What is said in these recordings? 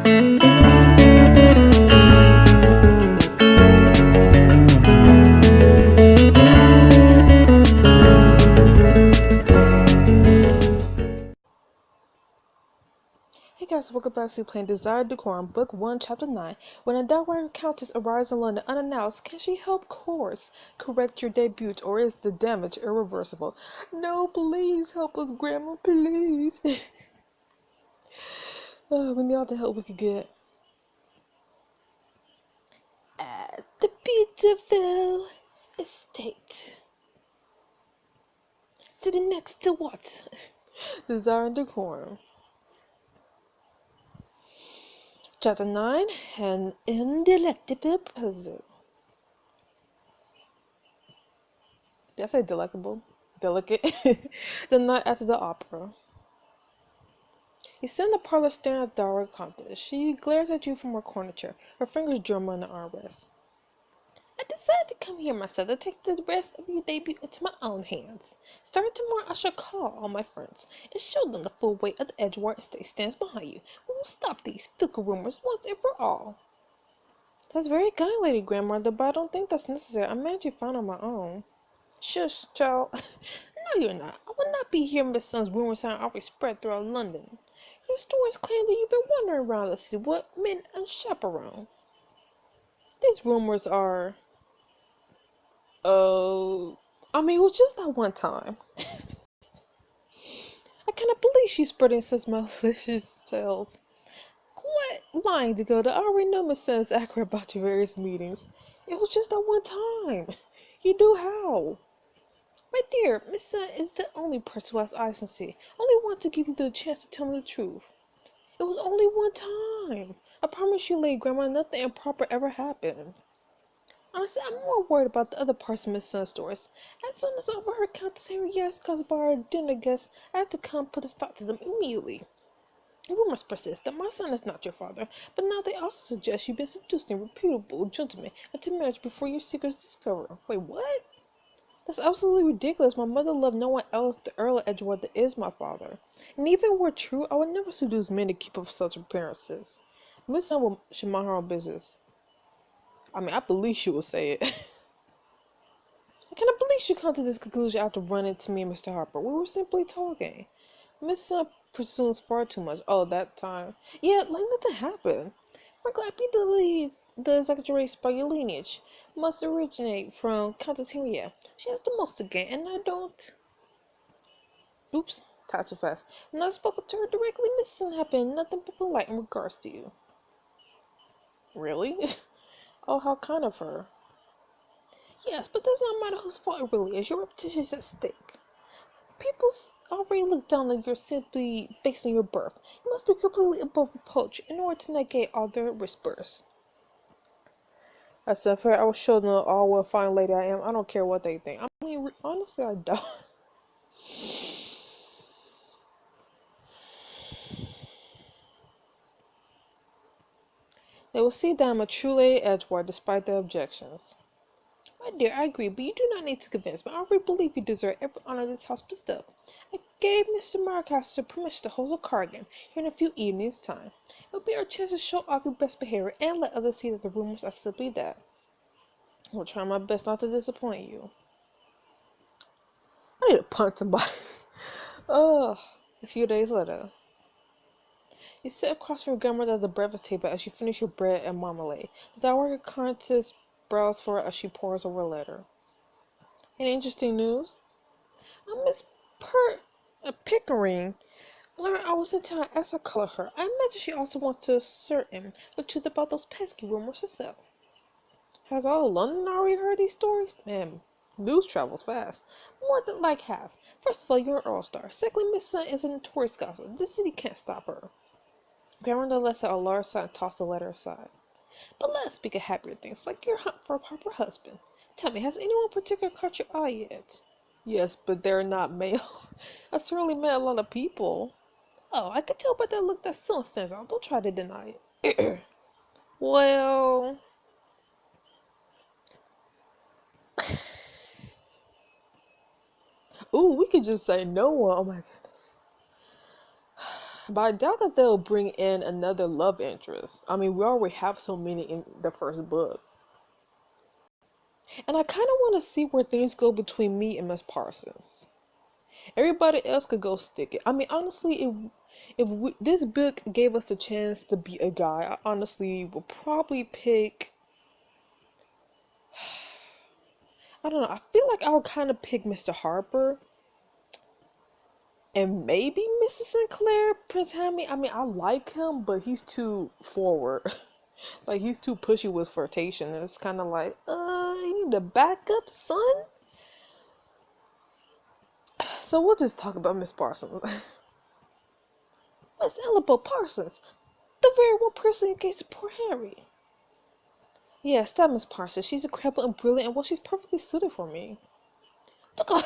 Hey guys, welcome back to playing Desire Decorum, Book 1, Chapter 9. When a downright countess arrives in London unannounced, can she help course correct your debut, or is the damage irreversible? No, please help us, Grandma, please. We need all the help we could get. At the Peterville estate. Sitting next to what? Desire Decorum. Chapter 9, An Indelectable Puzzle. Did I say delectable? Delicate? The night after the opera. You sit in the parlor staring at Dara Countess. She glares at you from her corner chair, her fingers drum on the armrest. I decided to come here myself to take the rest of your debut into my own hands. Starting tomorrow, I shall call all my friends and show them the full weight of the Edgewater estate stands behind you. We will stop these fickle rumors once and for all. That's very kind, Lady Grandmother, but I don't think that's necessary. I managed to find on my own. Shush, child. No, you're not. I will not be here, Miss Sun's rumors sound already spread throughout London. Your stories claim that you've been wandering around the city with men unchaperoned. These rumors are... it was just that one time. I cannot believe she's spreading such malicious tales. Quit lying, Dakota. I already know Miss Sun is accurate about your various meetings. It was just that one time. You do how? My dear, Miss Sun is the only person who has eyes and see. Only want to give you the chance to tell me the truth. It was only one time. I promise you, Lady Grandma, nothing improper ever happened. Honestly, I'm more worried about the other parts of Miss Sun's stories. As soon as I overheard Countess Henrietta's caused by our dinner guests, I had to come put a stop to them immediately. Rumors persist that my son is not your father, but now they also suggest you've been seducing reputable gentlemen into marriage before your secret's discovered. Wait, what? That's absolutely ridiculous. My mother loved no one else. The Earl of Edgewater is my father. And even were true, I would never seduce men to keep up such appearances. Miss Sun should mind her own business. I believe she will say it. I cannot believe she come to this conclusion after running to me and Mr. Harper. We were simply talking. Miss Sun presumes far too much. Oh, that time. Yeah, like nothing happened. Frankly, I believe the exaggeration by your lineage must originate from Countess Henrietta. She has the most to gain, and I don't... Oops, talked too fast. When I spoke to her directly, Miss Sun had been nothing but polite in regards to you. Really? Oh, how kind of her. Yes, but that's not matter whose fault it really is. Your reputation is at stake. People already look down on you simply based on your birth. You must be completely above reproach in order to negate all their whispers. That's unfair. I will show them all what a fine lady I am. I don't care what they think. Honestly, I don't. They will see that I'm a true Lady Edgewater despite their objections. My dear, I agree, but you do not need to convince me. I already believe you deserve every honor this house bestows. I gave Mr. Marcaster permission to hold a card game here in a few evenings' time. It will be our chance to show off your best behavior and let others see that the rumors are simply that. I will try my best not to disappoint you. I need to punch somebody. A few days later. You sit across from your grandmother at the breakfast table as you finish your bread and marmalade. The dowager countess browses for her as she pours over a letter. Any interesting news? Miss Pickering learned I was in town as I call her. I imagine she also wants to ascertain the truth about those pesky rumors herself. Has all of London already heard these stories? Man, news travels fast. More than like half. First of all, you're an all-star. Secondly, Miss Sun is a notorious gossip. This city can't stop her. Grandmother lets out a large sigh and tossed the letter aside. But let's speak of happier things, like your hunt for a proper husband. Tell me, has anyone in particular caught your eye yet? Yes, but they're not male. I certainly met a lot of people. Oh, I could tell by that look that still stands out. Don't try to deny it. Well... Ooh, we could just say no one. Oh my goodness. But I doubt that they'll bring in another love interest. I mean, we already have so many in the first book. And I kind of want to see where things go between me and Miss Parsons. Everybody else could go stick it. I mean, honestly, this book gave us the chance to be a guy, I honestly would probably pick. I don't know. I feel like I would kind of pick Mr. Harper and maybe Mrs. Sinclair, Prince Hammy. I mean, I like him, but he's too forward. Like, he's too pushy with flirtation. And it's kind of like, you need to back up, son. So we'll just talk about Miss Parsons. Miss Elabo Parsons, the very one person engaged to poor Harry. Yes, that Miss Parsons. She's incredible and brilliant, and well, she's perfectly suited for me. Don't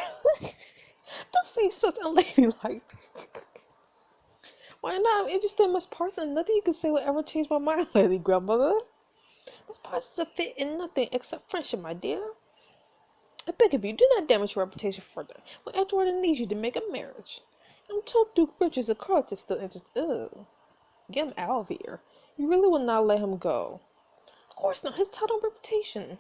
say such unladylike. Why not? I'm interested in Miss Parsons. Nothing you can say will ever change my mind, lady grandmother. Miss Parsons is a fit in nothing except friendship, my dear. I beg of you, do not damage your reputation further. When Edward needs you to make a marriage. I'm told Duke Richards of Carlton is still interested. Ugh. Get him out of here. You really will not let him go. Of course not. His title and reputation.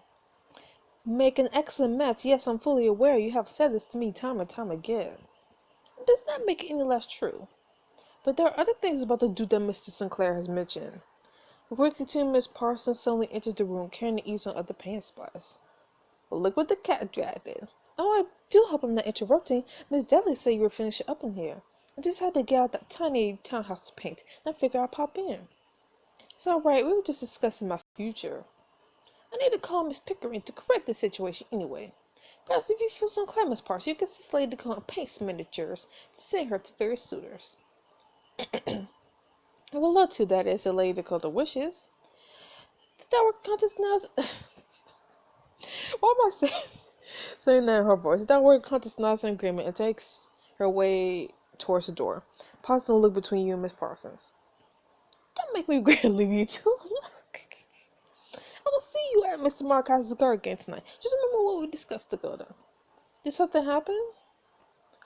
Make an excellent match. Yes, I'm fully aware. You have said this to me time and time again. It does not make it any less true. But there are other things about the dude that Mr. Sinclair has mentioned. Working to Miss Parsons suddenly enters the room carrying the ease on other paint spies. Look what the cat dragged in. Oh, I do hope I'm not interrupting. Miss Dudley said you were finishing up in here. I just had to get out that tiny townhouse to paint, and I figured I'd pop in. It's alright, we were just discussing my future. I need to call Miss Pickering to correct the situation anyway. Perhaps if you feel so inclined, Miss Parsons, you can assist Lady Decorum and paint some miniatures to send her to various suitors. I would love to, that is, if Lady Dakota wishes. The dower contest now is... Why am I saying that in her voice? The dower contest nods in agreement and takes her way towards the door, pausing to look between you and Miss Parsons. Don't make me regret leaving you too. I will see you at Mr. Marcos's garden game tonight. Just remember what we discussed, Dakota. Did something happen?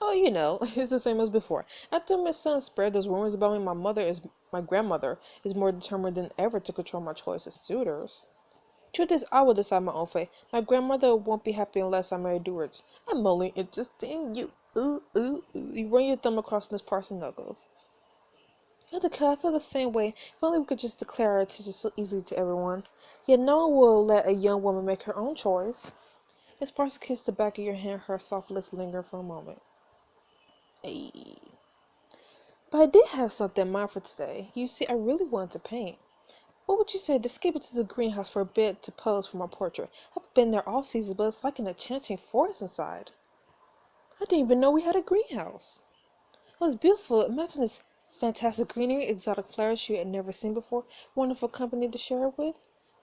Oh, you know, it's the same as before. After my son spread those rumors about me, my grandmother is more determined than ever to control my choice of suitors. Truth is, I will decide my own fate. My grandmother won't be happy unless I marry Duridge. I'm only interested in you. Ooh, ooh, ooh. You run your thumb across Miss Parsons' knuckles. I feel the same way. If only we could just declare our attention so easily to everyone. Yet no one will let a young woman make her own choice. Miss Parsons kissed the back of your hand, her soft lips lingering for a moment. Hey. But I did have something in mind for today. You see, I really wanted to paint. What would you say to escape into the greenhouse for a bit to pose for my portrait? I've been there all season, but it's like an enchanting forest inside. I didn't even know we had a greenhouse. It was beautiful. Imagine this fantastic greenery, exotic flowers you had never seen before, wonderful company to share it with.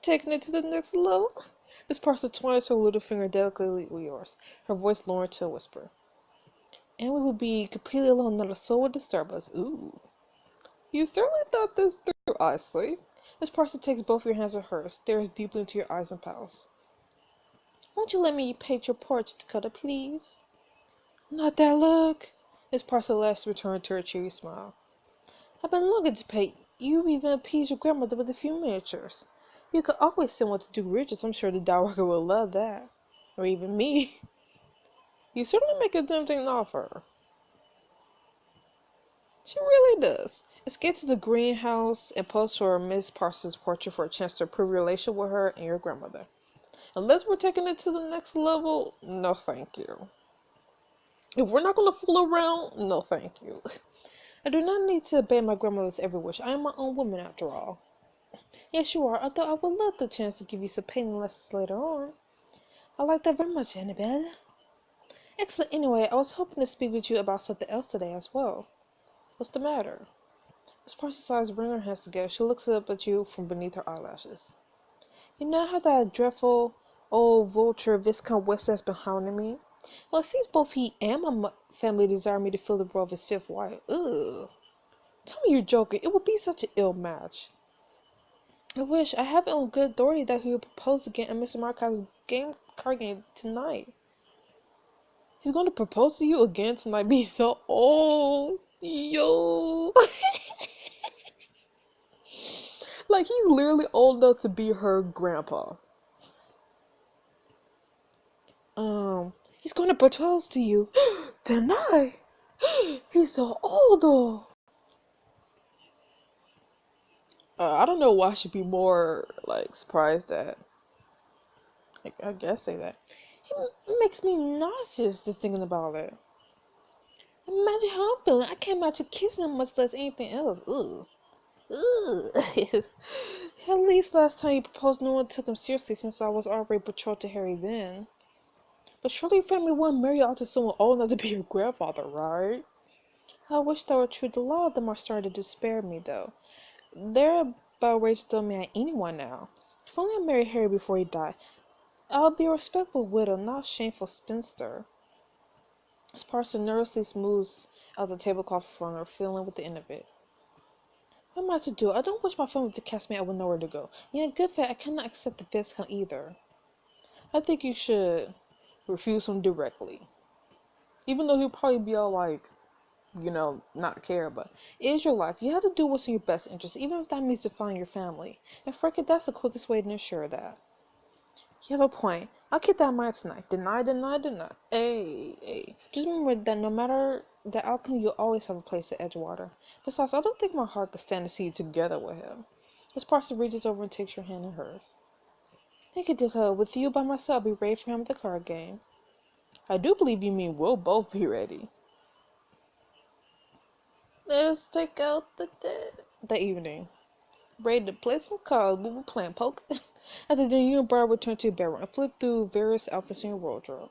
Taking it to the next level. Miss Parsons twines her little finger delicately with yours, her voice lowered to a whisper. And we would be completely alone, not a soul would disturb us. Ooh. You certainly thought this through, I see. Miss Parsons takes both your hands in hers, stares deeply into your eyes and pouts. Won't you let me paint your portrait, Dakota, please? Not that look. Miss Parsons last returned to her cheery smile. I've been longing to paint. You even appeased your grandmother with a few miniatures. You could always send one to Duke Richards. I'm sure the dowager will love that. Or even me. You certainly make a tempting offer. She really does. Escape to the greenhouse and pose for Miss Parsons' portrait for a chance to improve your relationship with her and your grandmother. Unless we're taking it to the next level, no thank you. If we're not going to fool around, no thank you. I do not need to obey my grandmother's every wish. I am my own woman after all. Yes, you are, although I would love the chance to give you some painting lessons later on. I like that very much, Annabelle. Excellent. Anyway, I was hoping to speak with you about something else today as well. What's the matter? Miss Parsons' eyes wring her hands together. She looks up at you from beneath her eyelashes. You know how that dreadful old vulture Viscount West has been hounding me? Well, it seems both he and my family desire me to fill the role of his fifth wife. Ugh. Tell me you're joking. It would be such an ill match. I wish. I have it on good authority that he would propose again at Mr. Marco's card game tonight. He's going to propose to you again tonight. Be so old. Yo. Like, he's literally old enough to be her grandpa. He's gonna propose to you. Tonight? He's so old though. I don't know why I should be more, like, surprised that. Like, I guess say that. It makes me nauseous just thinking about it. Imagine how I'm feeling. I can't imagine kissing him, much less anything else. Ugh. Ugh. At least last time he proposed, no one took him seriously since I was already betrothed to Harry then. But surely your family wouldn't marry out to someone old enough to be your grandfather, right? I wish that were true. A lot of them are starting to despair me, though. They're about ready to throw me at anyone now. If only I married Harry before he died, I'll be a respectable widow, not a shameful spinster. As Parson nervously smooths out the tablecloth from her, feeling with the end of it. What am I to do? I don't wish my family to cast me out with nowhere to go. Yet, good fact, I cannot accept the Viscount either. I think you should refuse him directly. Even though he'll probably be all like, not care, but it is your life. You have to do what's in your best interest, even if that means defying your family. And frankly, that's the quickest way to ensure that. You have a point. I'll keep that in mind tonight. Deny. Hey. Just remember that no matter the outcome, you'll always have a place at Edgewater. Besides, I don't think my heart could stand to see you together with him. As Parson reaches over and takes your hand in hers. Thank you, Dakota. With you by my side, I'll be ready for him at the card game. I do believe you mean we'll both be ready. Let's take out the evening. Ready to play some cards, we were playing poker. After dinner, you and Brian returned to your bedroom and flipped through various outfits in your wardrobe.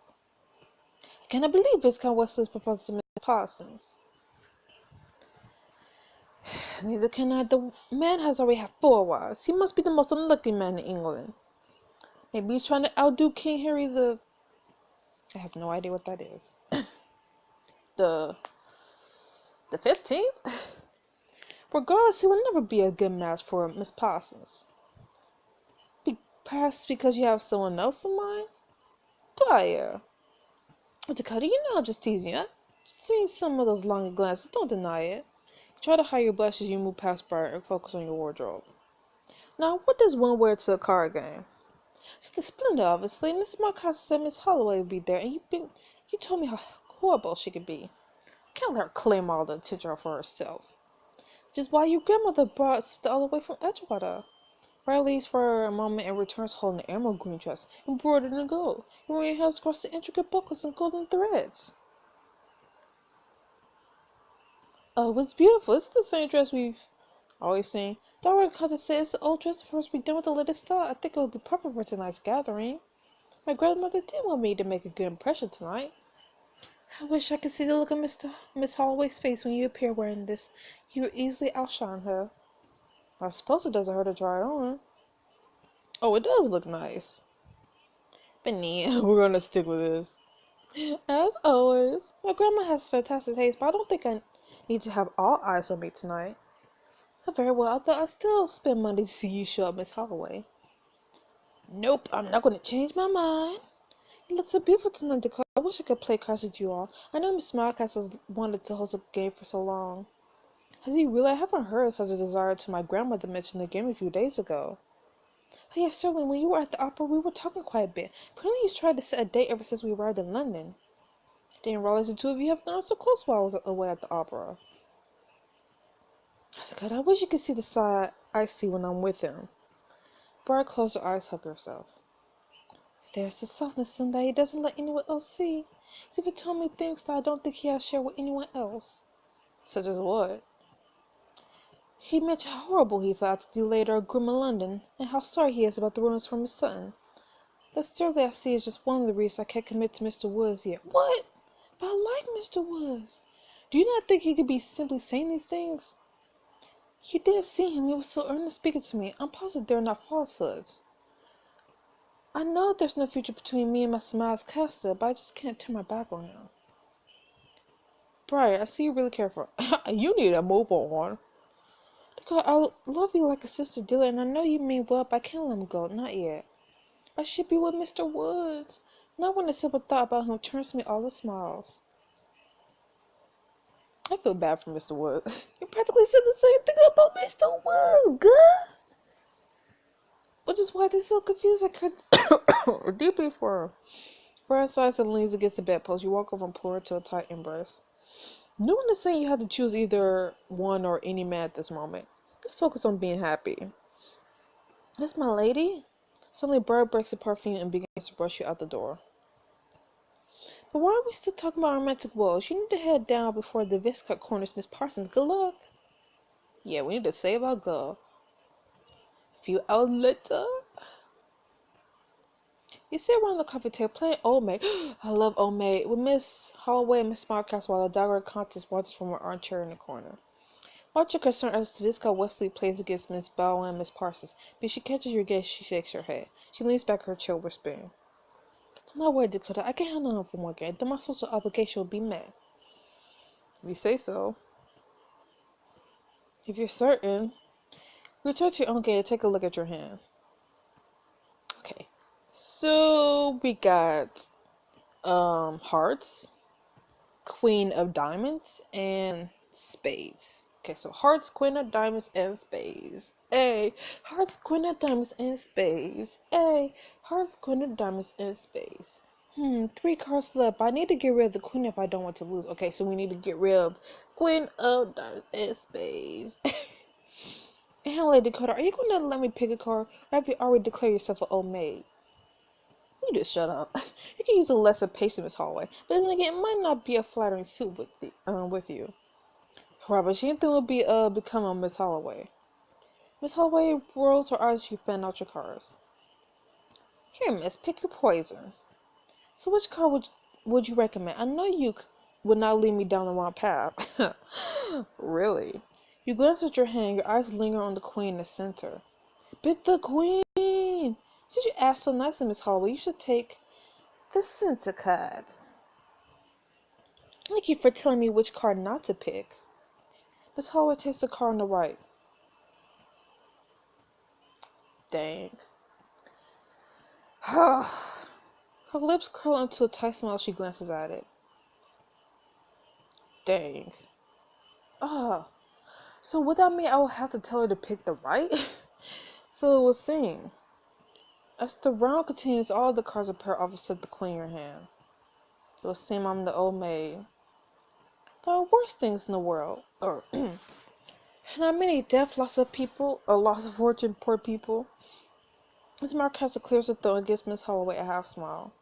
I cannot believe Viscount Wesley's proposal to Miss Parsons. Neither can I. The man has already had 4 wives. He must be the most unlucky man in England. Maybe he's trying to outdo King Harry the... I have no idea what that is. The 15th? Regardless, he will never be a good match for Miss Parsons. Perhaps because you have someone else in mind? Fire. Dakota, I'm just teasing you. I've seen some of those longer glances. Don't deny it. You try to hide your blush as you move past Briar and focus on your wardrobe. Now, what does one wear to a card game? It's the splendor, obviously. Mrs. Marcotte said Miss Holloway would be there, and you told me how horrible she could be. Can't let her claim all the attention for herself. Which is why your grandmother brought something all the way from Edgewater. Briar leaves for a moment and returns holding an emerald green dress, embroidered in gold, and wearing hands across the intricate buckles and golden threads. Oh, it's beautiful. It's the same dress we've always seen. Dora comes to say it's the old dress for us to be done with the latest style. I think it would be perfect for tonight's gathering. My grandmother did want me to make a good impression tonight. I wish I could see the look of Miss Holloway's face when you appear wearing this. You would easily outshine her. I suppose it doesn't hurt to try it on. Oh, it does look nice. But yeah, we're gonna stick with this. As always, my grandma has fantastic taste, but I don't think I need to have all eyes on me tonight. Very well, I'll still spend Monday to see you show up, Miss Holloway. Nope, I'm not gonna change my mind. It looks so beautiful tonight, Dakota. I wish I could play cards with you all. I know Miss Smilecast has wanted to host a game for so long. Has he really? I haven't heard such a desire to my grandmother mention the game a few days ago. Oh yes, certainly. When you were at the opera, we were talking quite a bit. Apparently he's tried to set a date ever since we arrived in London. Didn't realize the two of you have gone so close while I was away at the opera. Oh, God, I wish you could see the side I see when I'm with him. Briar closed her eyes, hugged herself. There's the softness in that he doesn't let anyone else see. He's even told me things that I don't think he has shared with anyone else. Such as what? He mentioned how horrible he felt after the delay our groom in London, and how sorry he is about the ruins from his son. That certainly I see is just one of the reasons I can't commit to Mr. Woods yet. What? But I like Mr. Woods. Do you not think he could be simply saying these things? You didn't see him. He was so earnest speaking to me. I'm positive they're not falsehoods. I know there's no future between me and my Smiles Caster, but I just can't turn my back on him. Briar, I see you really care for you need to move on. Because I love you like a sister dealer, and I know you mean well, but I can't let him go. Not yet. I should be with Mr. Woods. Not when the simple thought about him turns me all the smiles. I feel bad for Mr. Woods. You practically said the same thing about Mr. Woods, good. which is why they're so confused. I could deeply for her. Brian sighs and leans against the bedpost. You walk over and pull her to a tight embrace. No one is saying you have to choose either one or any man at this moment. Let's focus on being happy. That's my lady. Suddenly, Bird breaks the perfume and begins to brush you out the door. But why are we still talking about romantic woes? You need to head down before the Viscount corners Miss Parsons. Good luck. Yeah, we need to save our girl. A few hours later. You sit around the coffee table playing Otome. I love Otome. With Miss Holloway and Miss Smartcast while the dagger contest watches from her armchair in the corner. Watch your concern as Viscount Wesley plays against Miss Bowen and Miss Parsons. But she catches your gaze, she shakes her head. She leans back her chair, whispering. Don't not worry, Dakota. I can't handle him for one game. Then my social obligation will be met. If you say so. If you're certain. Return to your own game and take a look at your hand. Okay. So we got hearts, queen of diamonds, and spades. Okay, so hearts, queen of diamonds, and spades. A. Hearts, queen of diamonds, and spades. A. Hearts, queen of diamonds, and spades. 3 cards left. I need to get rid of the queen if I don't want to lose. Okay, so we need to get rid of queen of diamonds and spades. And hello, Dakota, are you going to let me pick a card? Or have you already declared yourself an old maid? You just shut up. You can use a lesser patience, Miss Holloway. But then again, it might not be a flattering suit with you. Robert, she will be become a Miss Holloway. Miss Holloway rolls her eyes as you fan out your cards. Here, miss, pick your poison. So which card would you recommend? I know you would not lead me down the wrong path. Really? You glance at your hand, your eyes linger on the queen in the center. Pick the queen! Since you asked so nicely, Miss Holloway, you should take the center card. Thank you for telling me which card not to pick. Miss Holloway takes the card on the right. Dang. Her lips curl into a tight smile as she glances at it. Dang. So would that mean I will have to tell her to pick the right? So it was saying. As the round continues, all the cards appear opposite the queen in your hand. It will seem I'm the old maid. There are worse things in the world. Not many death, loss of people, or loss of fortune, poor people. Miss Marquesa clears her throat and gives Miss Holloway a half smile.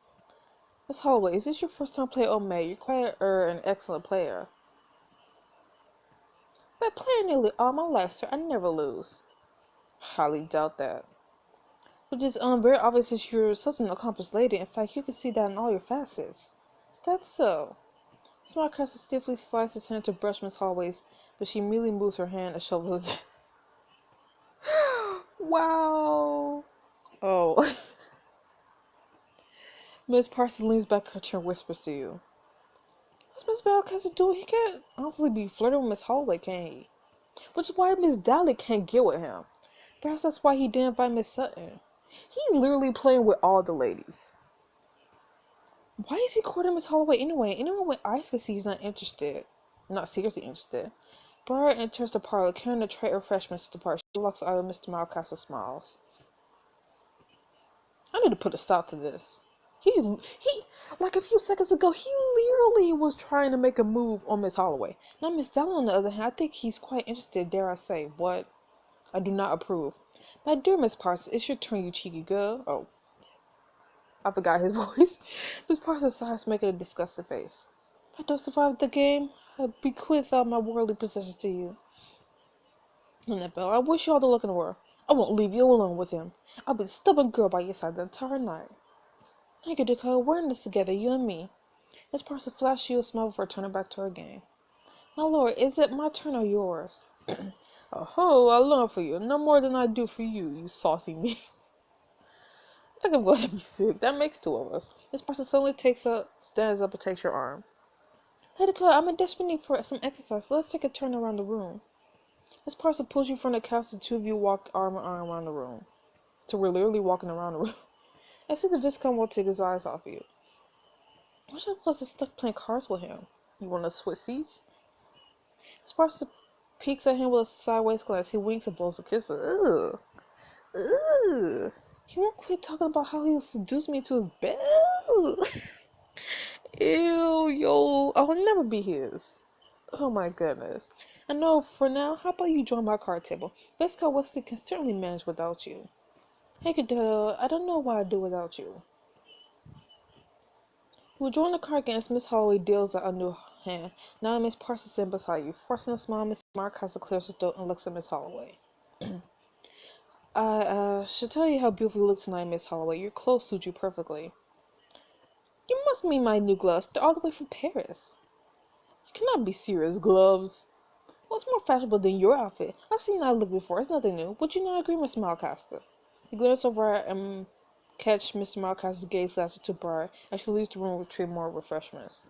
Miss Holloway, is this your first time playing Old Maid? You're quite an excellent player. But playing nearly all my life, sir, I never lose. Highly doubt that. Which is very obvious since you're such an accomplished lady. In fact, you can see that in all your facets. Is that so? Miss Marquesa stiffly slices his hand to brush Miss Holloway's, but she immediately moves her hand and shovels it. Wow. Oh. Miss Parsons leans back her chair and whispers to you. What's Miss Balcaster doing? He can't honestly be flirting with Miss Holloway, can he? Which is why Miss Dally can't get with him. Perhaps that's why he didn't invite Miss Sutton. He's literally playing with all the ladies. Why is he courting Miss Holloway anyway? Anyone with eyes can see he's not interested. Not seriously interested. Briar enters the parlor, carrying a tray of refreshments to depart. She walks out and Mr. Malcaster smiles. I need to put a stop to this. He, like a few seconds ago, he literally was trying to make a move on Miss Holloway. Now, Miss Dallin, on the other hand, I think he's quite interested, dare I say. What? I do not approve. My dear Miss Parsons, it's your turn, you cheeky girl. Oh, I forgot his voice. Miss Parsons sighs, making a disgusted face. If I don't survive the game, I'll bequeath all my worldly possessions to you. Annabelle, I wish you all the luck in the world. I won't leave you alone with him. I'll be a stubborn girl by your side the entire night. Thank you, Dakota. We're in this together, you and me. Miss Parsons flashed you a smile before turning back to her game. My lord, is it my turn or yours? Oh, I long for you. No more than I do for you, you saucy me. I think I'm going to be sick. That makes 2 of us. Miss Parsons suddenly stands up and takes your arm. Hey, Dakota, I'm in desperate need for some exercise. Let's take a turn around the room. Miss Parsons pulls you from the couch. The 2 of you walk arm in arm around the room. So we're literally walking around the room. I see the Viscount won't take his eyes off you. I wish I wasn't stuck playing cards with him. You want to switch seats? Miss Parsons peeks at him with a sideways glance. He winks and blows a kiss. Ugh. Ugh. He won't quit talking about how he'll seduce me to his bed. Ew, yo, I'll never be his. Oh my goodness. I know, for now, how about you join my card table? Viscount Wesley can certainly manage without you. Hey, Cadell, I don't know what I'd do without you. We'll join the card game as Miss Holloway deals out a new hand. Now Miss Parsons sits beside you. Forcing a smile, Miss Mark has to clear her throat and looks at Miss Holloway. I should tell you how beautiful you look tonight, Miss Holloway. Your clothes suit you perfectly. You must mean my new gloves. They're all the way from Paris. You cannot be serious, gloves. What's more fashionable than your outfit? I've seen that look before. It's nothing new. Would you not agree, Miss Malcaster? He glanced over and catch Mr. Malcaster's gaze lasted too bright as she leaves the room to retrieve more refreshments.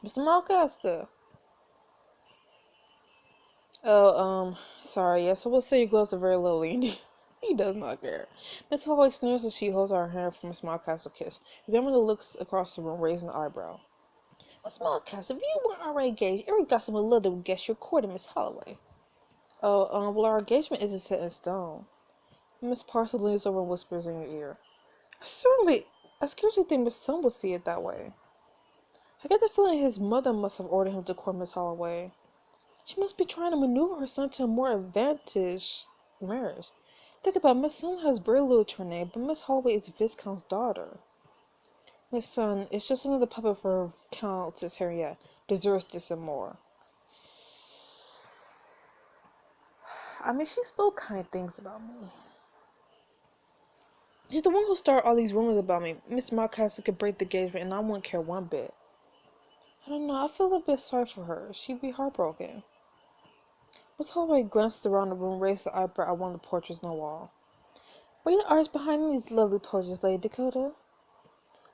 Mr. Malcaster. Oh, sorry. Yes, I will say your gloves are very lowly. He does not care. Miss Holloway sneers as she holds out her hand for Miss Malcaster to kiss. The grandmother looks across the room, raising an eyebrow. Miss Malcaster, if you weren't already engaged, every gossip in London would guess you're courting Miss Holloway. Oh, well, our engagement isn't set in stone. Miss Parson leans over and whispers in your ear. I scarcely think Miss Son will see it that way. I get the feeling his mother must have ordered him to court Miss Holloway. She must be trying to maneuver her son to a more advantageous marriage. Think about it, Miss Son has very little to her name, but Miss Holloway is Viscount's daughter. Miss Son is just another puppet for Countess Harriet. Deserves this and more. I mean, she spoke kind things about me. She's the one who started all these rumors about me. Mr. Malcaster could break the engagement and I wouldn't care one bit. I don't know, I feel a bit sorry for her. She'd be heartbroken. Miss Holloway glanced around the room, raised the eyebrow at one of the portraits on the wall. Were you the artist behind these lovely portraits, Lady Dakota?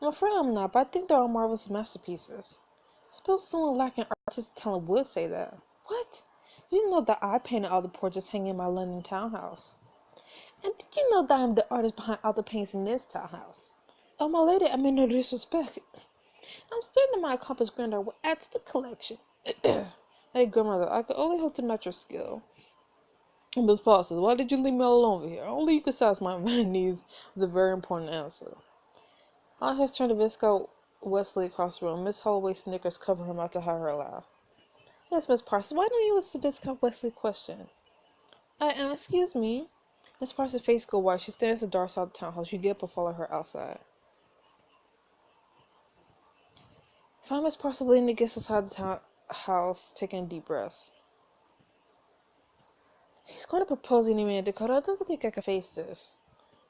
I'm afraid I'm not, but I think they're all marvelous masterpieces. I suppose someone lacking artistic talent would say that. What? Did you know that I painted all the portraits hanging in my London townhouse? And did you know that I'm the artist behind all the paintings in this townhouse? Oh, my lady, I mean no disrespect. I'm certain that my accomplished granddaughter will add to the collection. Hey, grandmother, I could only hope to match your skill. Miss Paul says, why did you leave me all alone over here? Only you could satisfy my needs with a very important answer. Aunt has turned to Viscount Wesley across the room. Miss Holloway's snickers cover him out to hide her laugh. Yes, Miss Parsons, why don't you listen to Viscount Wesley's question? Excuse me. Miss Parsons' face go white. She stands at the dark side of the townhouse. You get up and follow her outside. Find Miss Parsons leaning against the side of the townhouse, taking deep breaths. He's going to propose any minute, Dakota. I don't think I can face this.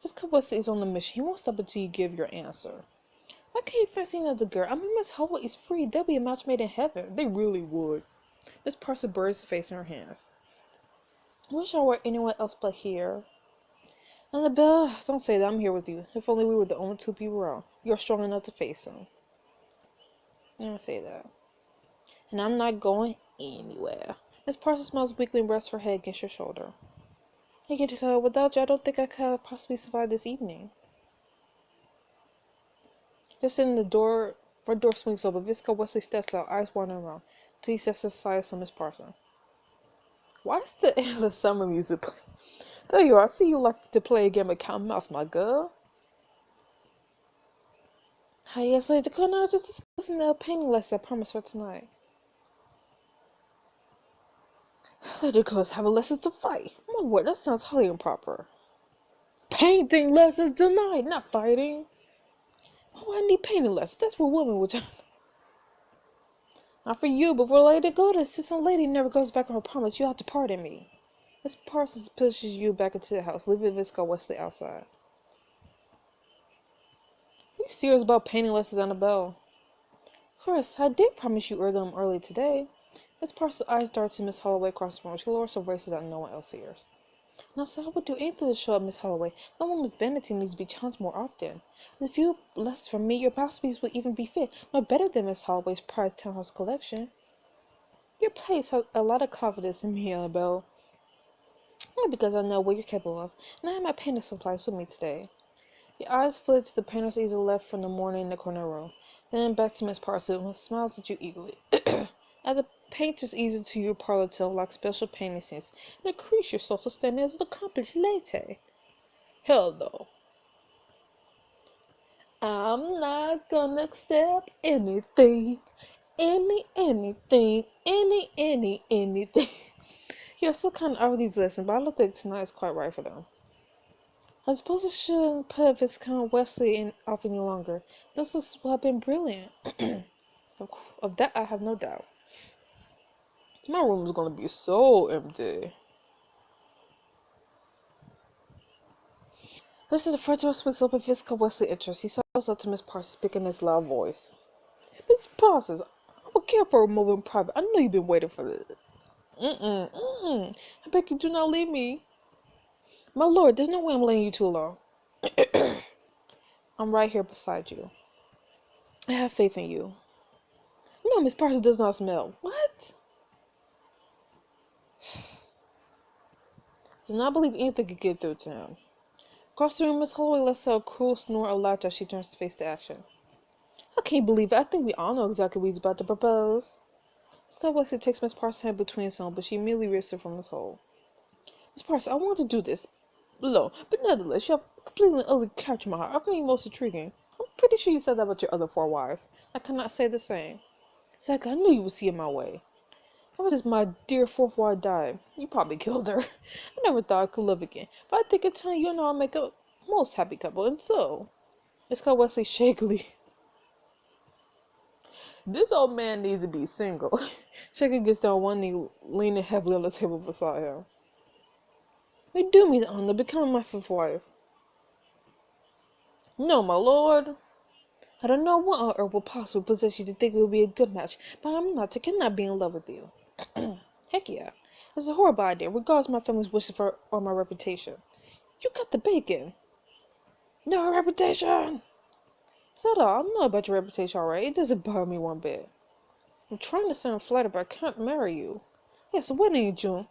Viscount Wesley is on the mission. He won't stop until you give your answer. Why can't you fancy another girl? I mean, Miss Holloway is free. They'll be a match made in heaven. They really would. Miss Parsons buries his face in her hands. I wish I were anyone else but here. Annabelle, don't say that. I'm here with you. If only we were the only two people around. You're strong enough to face him. Don't say that. And I'm not going anywhere. Miss Parsons smiles weakly and rests her head against your shoulder. Hey, Dakota, without you, I don't think I could possibly survive this evening. Just in the door, front door swings open. Viscount Wesley steps out, eyes wandering around, till he sets his sights on Miss Parsons. Why is the endless summer music playing? There you are. I see you like to play a game of cat and mouse, my girl. Hi, yes, Lady Dakota. I was just discussing the painting lesson I promised for tonight. Lady Dakota's having lessons to fight. My word, that sounds highly improper. Painting lessons tonight, not fighting. Oh, I need painting lessons. That's for women, which not for you, but for Lady Dakota. Since a lady never goes back on her promise, you have to pardon me. Miss Parsons pushes you back into the house, leaving Viscount Wesley outside. Are you serious about painting lessons, Annabelle? Of course, I did promise you them early today. Miss Parsons' eyes dart to Miss Holloway across the room. She lowers her voice so that no one else hears. Now, so I would do anything to show up Miss Holloway. No woman's vanity needs to be challenged more often. With a few lessons from me, your masterpiece would even be fit, no better than Miss Holloway's prized townhouse collection. Your place has a lot of confidence in me, Annabelle. Only because I know what you're capable of, and I have my painting supplies with me today. Your eyes flit to the painter's easel left from the morning in the corner room, then back to Miss Parsons, who smiles at you eagerly. Add the painter's easel to your parlor to unlock special painting scenes and increase your social standing as an accomplished lady. Hell no. I'm not gonna accept anything. Anything. You're still kind of over these lessons, but I don't think tonight is quite right for them. I suppose I shouldn't put Viscount Wesley in off any longer. This would have been brilliant. Of that I have no doubt. My room is gonna be so empty. This is the front door swings open. Viscount Wesley enters. He sidles up to Miss Parsons, speaking in his loud voice. Miss Parsons, I will care for a moment in private. I know you've been waiting for this. I beg you do not leave me. My lord, there's no way I'm letting you too alone. I'm right here beside you. I have faith in you. No, Miss Parsons does not smell. What? Do not believe anything could get through to him. Across the room, Miss Holloway lets out a cruel snort of laughter as she turns to face to action. I can't believe it. I think we all know exactly what he's about to propose. Scott Wesley takes Miss Parsons' hand between his own, but she immediately rips it from his hold. Miss Parsons, I want to do this. No, but nevertheless, you have completely and utterly captured my heart. I find you most intriguing. I'm pretty sure you said that about your other 4 wives. I cannot say the same. Exactly, I knew you would see in my way. Ever since my dear 4th wife died, you probably killed her. I never thought I could love again, but I think in time you and I'll make a most happy couple, and so... It's called Wesley shakily. This old man needs to be single. Shaky gets down on one knee, leaning heavily on the table beside him. You do me the honor of becoming my 5th wife. No, my lord. I don't know what on earth will possibly possess you to think it would be a good match, but I cannot be in love with you. Heck yeah. It's a horrible idea, regardless of my family's wishes for or my reputation. You got the bacon. No reputation! Settle, I know about your reputation already. It doesn't bother me one bit. I'm trying to sound flattered, but I can't marry you. Yes, what in June?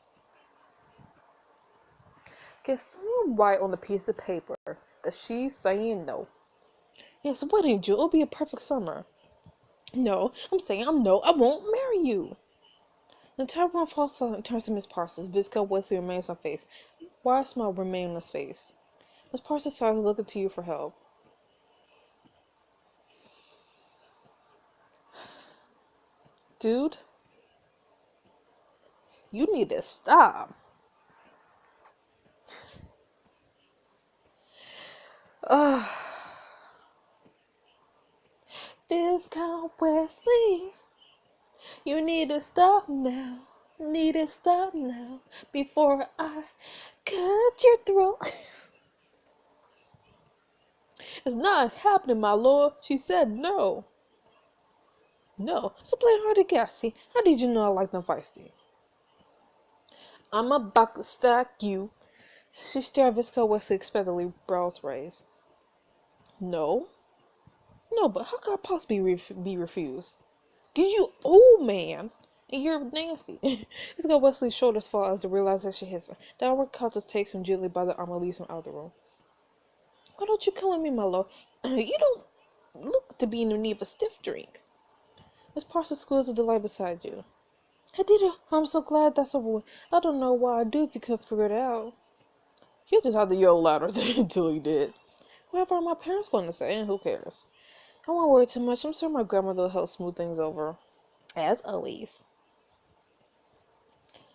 Can someone write on a piece of paper that she's saying no? Yes, what in June? It'll be a perfect summer. No, I'm saying no, I won't marry you. The entire room falls silent and turns to Miss Parsons. Viscount Wesley remains on face. Why smile remain on his face? Miss Parsons sighs looking to you for help. Dude, you need to stop. Ugh. Viscount Wesley, you need to stop now. Need to stop now before I cut your throat. It's not happening, my lord. She said no. No. So play hard to guess. See, how did you know I like them feisty? I'm about to stack you. She stared at Viscount Wesley expectantly, brows raised. No. No, but how could I possibly be refused? Give you old man. And you're nasty. Viscount Wesley's shoulders fall as the realization hits her. The outward Countess takes him gently by the arm and leads him out of the room. Why don't you come with me, my lord? You don't look to be in the need of a stiff drink. Miss Parsons squeals with delight beside you. I did it. I'm so glad that's over with. I don't know why I'd do if you couldn't figure it out. You just had to yell louder until he did. Whatever are my parents going to say, and who cares? I won't worry too much. I'm sure my grandmother will help smooth things over. As always.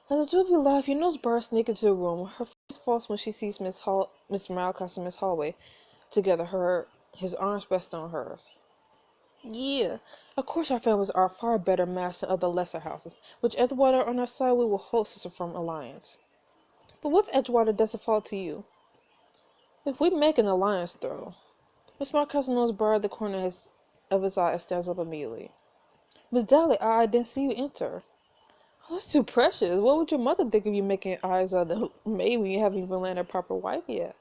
As the two of you laugh, your nose bursts sneak into the room. Her face falls when she sees Mr. Malcolm and Miss Holloway together, his arms rest on hers. Yeah, of course our families are far better matched than other lesser houses. With Edgewater on our side, we will hold such a firm alliance. But what if Edgewater doesn't fall to you? If we make an alliance, though. Miss Marcus nose barred the corner of his eye and stands up immediately. Miss Dally, I didn't see you enter. Oh, that's too precious. What would your mother think of you making eyes at the maid when you haven't even landed a proper wife yet?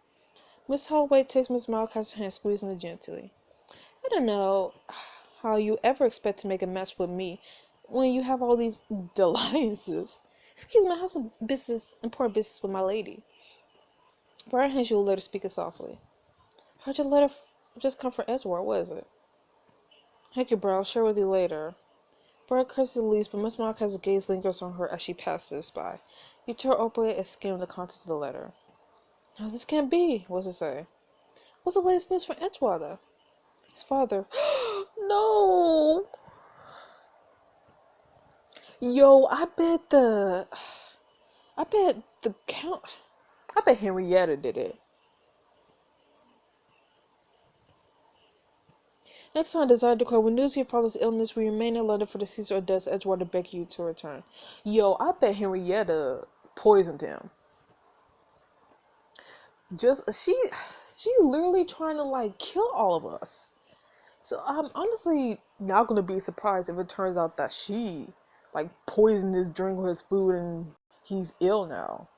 Miss Holloway takes Miss Marcus's hand, squeezing it gently. I don't know how you ever expect to make a match with me when you have all these alliances. Excuse me, I have some important business with my lady. Brian hands you a letter, speaking softly. Heard your letter just come from Edgewater. What is it? Heck your brow, I'll share with you later. Brian curses leaves, but Miss Marcus's gaze lingers on her as she passes by. You tear open it and skim the contents of the letter. No, this can't be. What's it say? What's the latest news from Edgewater? His father. No. Yo, I bet the count. I bet Henrietta did it. Next time, desire to call. When news of your father's illness, we remain in London for the season or death. Edgewater beg you to return. Yo, I bet Henrietta poisoned him. Just she's literally trying to like kill all of us. So I'm honestly not gonna be surprised if it turns out that she like poisoned his drink or his food and he's ill now.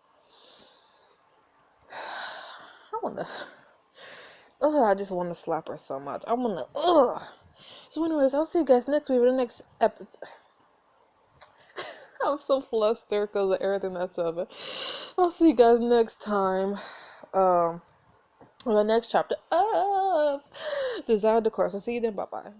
I wanna. Ugh, I just wanna slap her so much. I wanna. Ugh. So, anyways, I'll see you guys next week with the next episode. I'm so flustered because of everything that's happened. I'll see you guys next time. The next chapter of Desire the Course. I'll see you then. Bye bye.